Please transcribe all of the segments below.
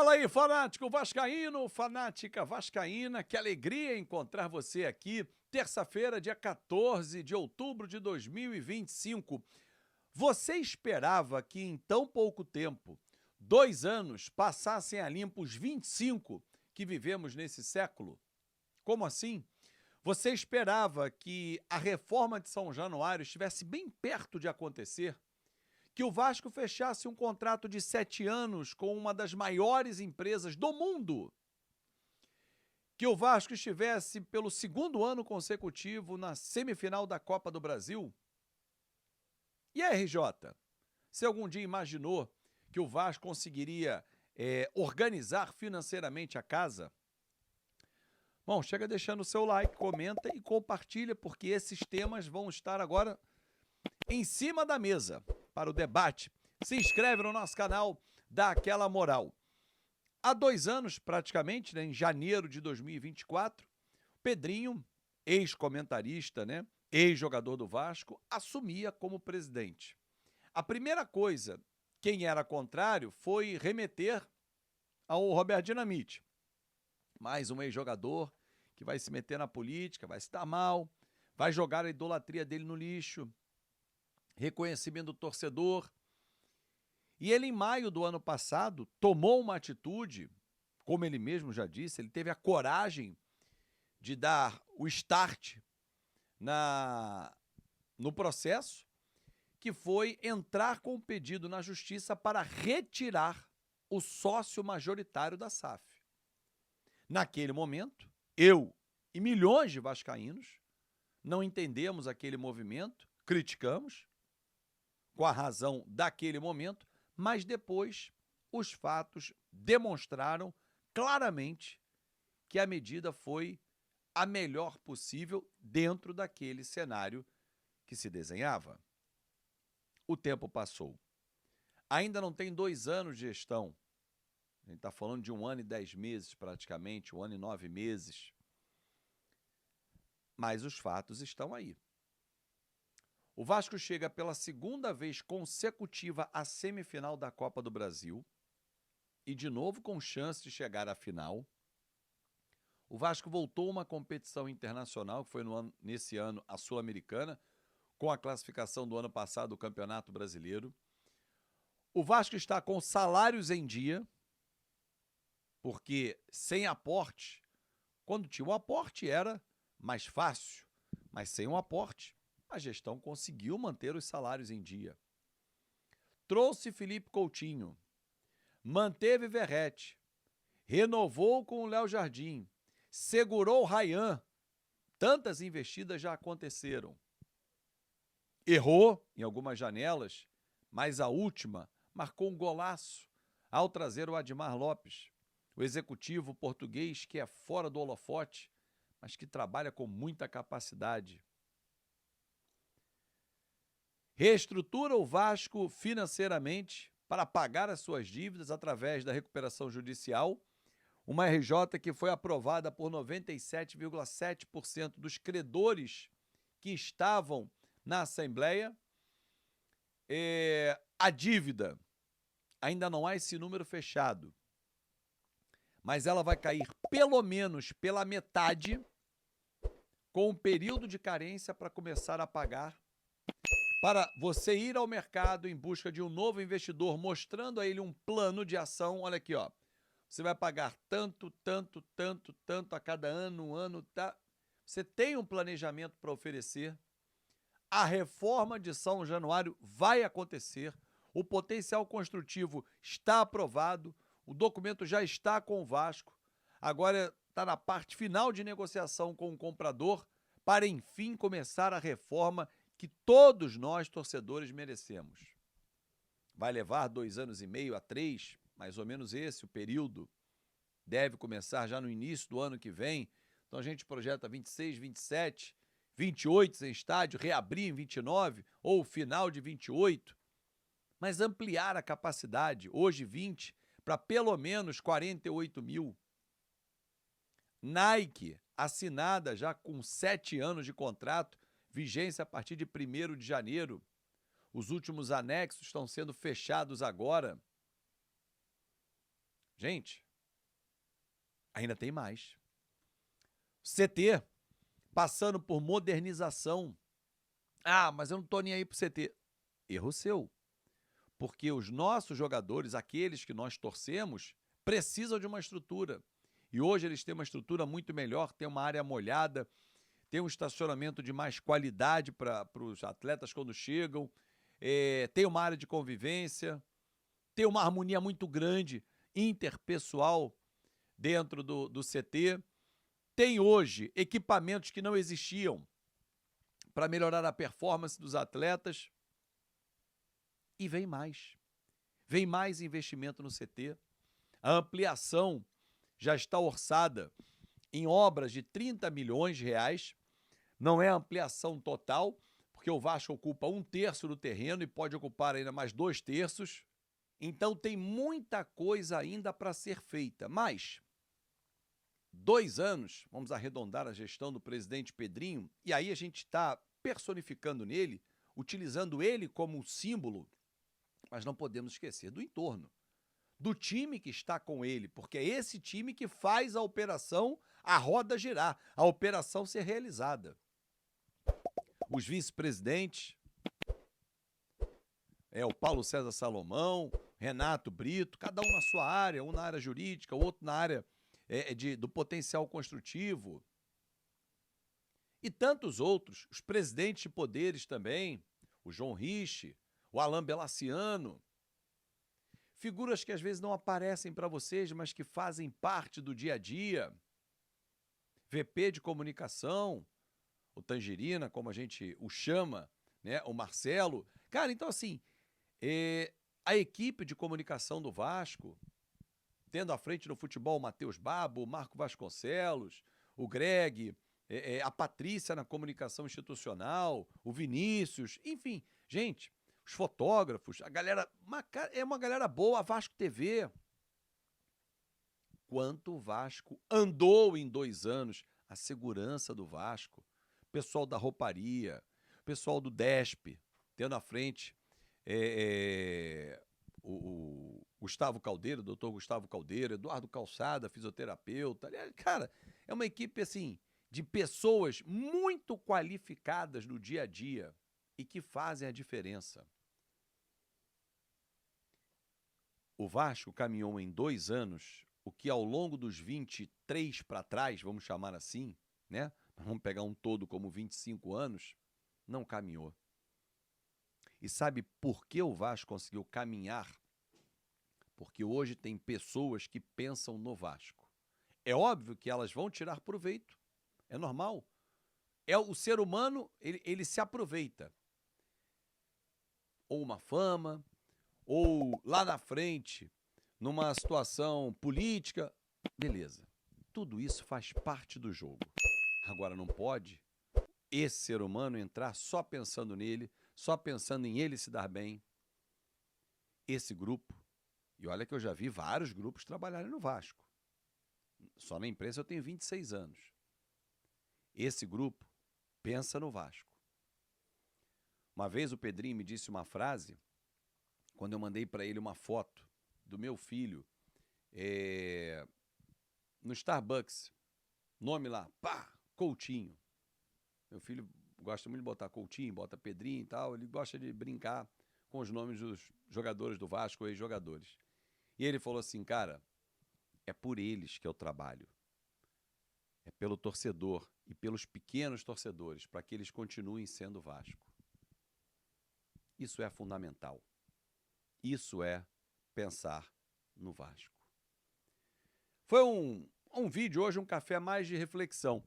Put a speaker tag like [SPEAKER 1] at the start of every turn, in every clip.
[SPEAKER 1] Fala aí, fanático vascaíno, fanática vascaína, que alegria encontrar você aqui, terça-feira, dia 14 de outubro de 2025. Você esperava que em tão pouco tempo, 2 anos, passassem a limpo os 25 que vivemos nesse século? Como assim? Você esperava que a reforma de São Januário estivesse bem perto de acontecer? Que o Vasco fechasse um contrato de 7 anos com uma das maiores empresas do mundo? Que o Vasco estivesse pelo segundo ano consecutivo na semifinal da Copa do Brasil? E a RJ? Você algum dia imaginou que o Vasco conseguiria organizar financeiramente a casa? Bom, chega deixando o seu like, comenta e compartilha, porque esses temas vão estar agora em cima da mesa para o debate. Se inscreve no nosso canal, dá aquela moral. Há 2 anos, praticamente, né, em janeiro de 2024, Pedrinho, ex-comentarista, né, ex-jogador do Vasco, assumia como presidente. A primeira coisa, quem era contrário, foi remeter ao Roberto Dinamite. Mais um ex-jogador que vai se meter na política, vai se dar mal, vai jogar a idolatria dele no lixo, reconhecimento do torcedor. E ele, em maio do ano passado, tomou uma atitude, como ele mesmo já disse, ele teve a coragem de dar o start no processo, que foi entrar com um pedido na justiça para retirar o sócio majoritário da SAF. Naquele momento, eu e milhões de vascaínos não entendemos aquele movimento, criticamos, com a razão daquele momento, mas depois os fatos demonstraram claramente que a medida foi a melhor possível dentro daquele cenário que se desenhava. O tempo passou. Ainda não tem 2 anos de gestão. A gente está falando de 1 ano e 10 meses praticamente, 1 ano e 9 meses. Mas os fatos estão aí. O Vasco chega pela segunda vez consecutiva à semifinal da Copa do Brasil e de novo com chance de chegar à final. O Vasco voltou a uma competição internacional, que foi nesse ano a Sul-Americana, com a classificação do ano passado do Campeonato Brasileiro. O Vasco está com salários em dia, porque sem aporte, quando tinha um aporte era mais fácil, mas sem um aporte, a gestão conseguiu manter os salários em dia. Trouxe Felipe Coutinho, manteve Verratti, renovou com o Léo Jardim, segurou o Ryan. Tantas investidas já aconteceram. Errou em algumas janelas, mas a última marcou um golaço ao trazer o Admar Lopes, o executivo português que é fora do holofote, mas que trabalha com muita capacidade. Reestrutura o Vasco financeiramente para pagar as suas dívidas através da recuperação judicial, uma RJ que foi aprovada por 97,7% dos credores que estavam na Assembleia. A dívida, ainda não há esse número fechado, mas ela vai cair pelo menos pela metade, com um período de carência para começar a pagar, para você ir ao mercado em busca de um novo investidor, mostrando a ele um plano de ação. Olha aqui, ó. Você vai pagar tanto, tanto, tanto, tanto a cada ano, um ano, tá? Você tem um planejamento para oferecer. A reforma de São Januário vai acontecer. O potencial construtivo está aprovado. O documento já está com o Vasco. Agora está na parte final de negociação com o comprador para, enfim, começar a reforma que todos nós, torcedores, merecemos. Vai levar 2 anos e meio a 3, mais ou menos esse o período. Deve começar já no início do ano que vem. Então a gente projeta 26, 27, 28 sem estádio, reabrir em 29 ou final de 28. Mas ampliar a capacidade, hoje 20, para pelo menos 48 mil. Nike, assinada já com 7 anos de contrato, vigência a partir de 1º de janeiro. Os últimos anexos estão sendo fechados agora. Gente, ainda tem mais. CT, passando por modernização. Ah, mas eu não tô nem aí pro CT. Erro seu. Porque os nossos jogadores, aqueles que nós torcemos, precisam de uma estrutura. E hoje eles têm uma estrutura muito melhor, tem uma área molhada, tem um estacionamento de mais qualidade para os atletas quando chegam, tem uma área de convivência, tem uma harmonia muito grande interpessoal dentro do CT. Tem hoje equipamentos que não existiam para melhorar a performance dos atletas. E vem mais. Vem mais investimento no CT. A ampliação já está orçada em obras de 30 milhões de reais. Não é a ampliação total, porque o Vasco ocupa 1/3 do terreno e pode ocupar ainda mais 2/3. Então tem muita coisa ainda para ser feita. Mas 2 anos, vamos arredondar a gestão do presidente Pedrinho, e aí a gente está personificando nele, utilizando ele como símbolo, mas não podemos esquecer do entorno, do time que está com ele, porque é esse time que faz a operação, a roda girar, a operação ser realizada. Os vice-presidentes, o Paulo César Salomão, Renato Brito, cada um na sua área, um na área jurídica, o outro na área do potencial construtivo. E tantos outros, os presidentes de poderes também, o João Rich, o Alain Belaciano. Figuras que às vezes não aparecem para vocês, mas que fazem parte do dia a dia. VP de comunicação, o Tangerina, como a gente o chama, né? O Marcelo. Cara, então assim, a equipe de comunicação do Vasco, tendo à frente no futebol o Matheus Babo, o Marco Vasconcelos, o Greg, a Patrícia na comunicação institucional, o Vinícius, enfim, gente, os fotógrafos, a galera, é uma galera boa, a Vasco TV. Quanto o Vasco andou em 2 anos, a segurança do Vasco, pessoal da rouparia, pessoal do DESP, tendo à frente o Gustavo Caldeira, o doutor Gustavo Caldeira, Eduardo Calçada, fisioterapeuta. Cara, é uma equipe assim de pessoas muito qualificadas no dia a dia e que fazem a diferença. O Vasco caminhou em 2 anos, o que ao longo dos 23 para trás, vamos chamar assim, né? Vamos pegar um todo como 25 anos, não caminhou. E sabe por que o Vasco conseguiu caminhar? Porque hoje tem pessoas que pensam no Vasco. É óbvio que elas vão tirar proveito, é normal. O ser humano, ele se aproveita. Ou uma fama, ou lá na frente, numa situação política, beleza. Tudo isso faz parte do jogo. Agora não pode esse ser humano entrar só pensando nele, só pensando em ele se dar bem. Esse grupo, e olha que eu já vi vários grupos trabalharem no Vasco. Só na imprensa eu tenho 26 anos. Esse grupo pensa no Vasco. Uma vez o Pedrinho me disse uma frase, quando eu mandei para ele uma foto do meu filho no Starbucks. Nome lá, Coutinho. Meu filho gosta muito de botar Coutinho, bota Pedrinho e tal. Ele gosta de brincar com os nomes dos jogadores do Vasco, ex-jogadores. E ele falou assim, cara, é por eles que eu trabalho. É pelo torcedor e pelos pequenos torcedores, para que eles continuem sendo Vasco. Isso é fundamental. Isso é pensar no Vasco. Foi um vídeo hoje, um café mais de reflexão.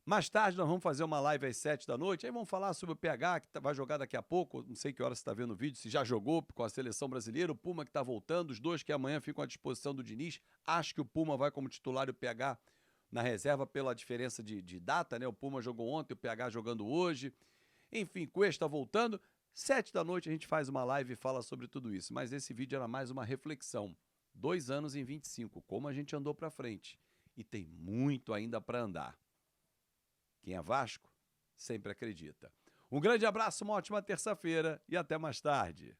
[SPEAKER 1] Mais tarde nós vamos fazer uma live às 7 da noite, aí vamos falar sobre o PH, que vai jogar daqui a pouco, não sei que hora você está vendo o vídeo, se já jogou com a seleção brasileira, o Puma que está voltando, os dois que amanhã ficam à disposição do Diniz. Acho que o Puma vai como titular e o PH na reserva pela diferença de data, né? O Puma jogou ontem, o PH jogando hoje. Enfim, Cuesta voltando. 7 da noite a gente faz uma live e fala sobre tudo isso, mas esse vídeo era mais uma reflexão. 2 anos em 25, como a gente andou para frente. E tem muito ainda para andar. Quem é Vasco sempre acredita. Um grande abraço, uma ótima terça-feira e até mais tarde.